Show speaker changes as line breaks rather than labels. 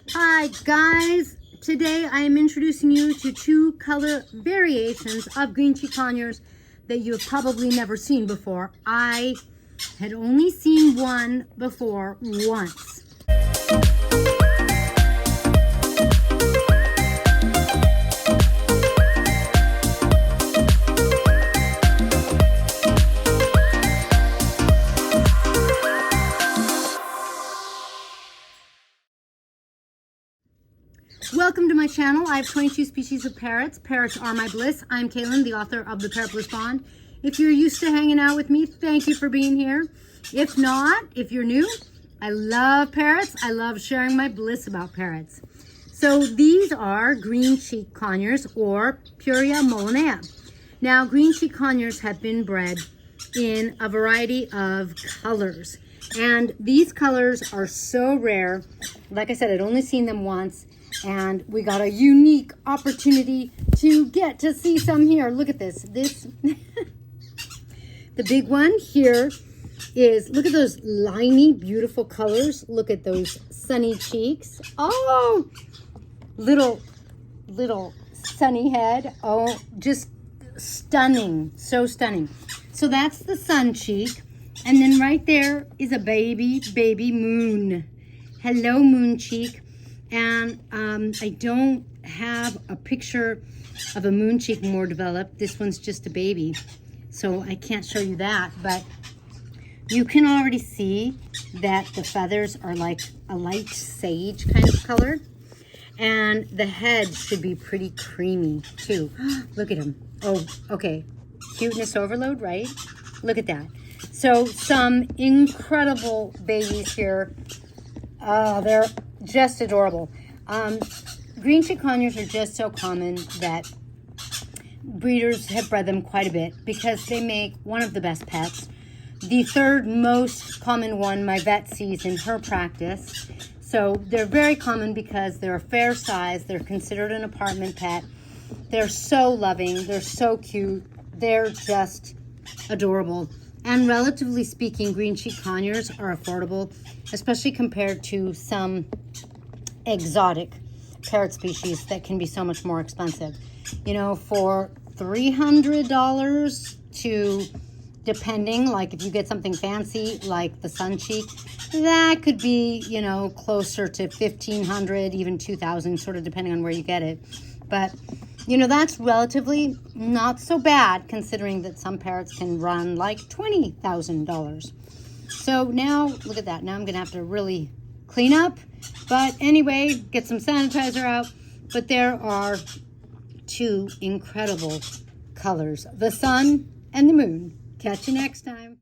Hi guys, today I am introducing you to two color variations of Grreen-cheek Conures that you have probably never seen before. I had only seen one before once. Welcome to my channel. I have 22 species of parrots. Parrots are my bliss. I'm Kaylin, the author of the Parrot Bliss Bond. If you're used to hanging out with me, thank you for being here. If not, if you're new, I love parrots. I love sharing my bliss about parrots. So these are Grreen-cheek Conures or Puria molinea. Now, Grreen-cheek Conures have been bred in a variety of colors. And these colors are so rare. Like I said, I'd only seen them once. And we got a unique opportunity to get to see some here. Look at this. The big one here is, look at those liney, beautiful colors. Look at those sunny cheeks. Oh, little sunny head. Oh, just stunning. So stunning. So that's the sun cheek. And then right there is a baby moon. Hello, moon cheek. And I don't have a picture of a moon cheek more developed. This one's just a baby, so I can't show you that. But you can already see that the feathers are like a light sage kind of color. And the head should be pretty creamy too. Look at him. Oh, okay. Cuteness overload, right? Look at that. So some incredible babies here. They're just adorable. Grreen-cheek Conures are just so common that breeders have bred them quite a bit because they make one of the best pets. The third most common one my vet sees in her practice. So they're very common because they're a fair size. They're considered an apartment pet. They're so loving. They're so cute. They're just adorable. And relatively speaking, Grreen-cheek Conures are affordable, especially compared to some exotic parrot species that can be so much more expensive. You know, for $300 to, depending, like if you get something fancy like the sun cheek, that could be, you know, closer to $1,500, even $2,000, sort of depending on where you get it. But you know, that's relatively not so bad considering that some parrots can run like $20,000. So now, look at that. Now I'm going to have to really clean up. But anyway, get some sanitizer out. But there are two incredible colors, the sun and the moon. Catch you next time.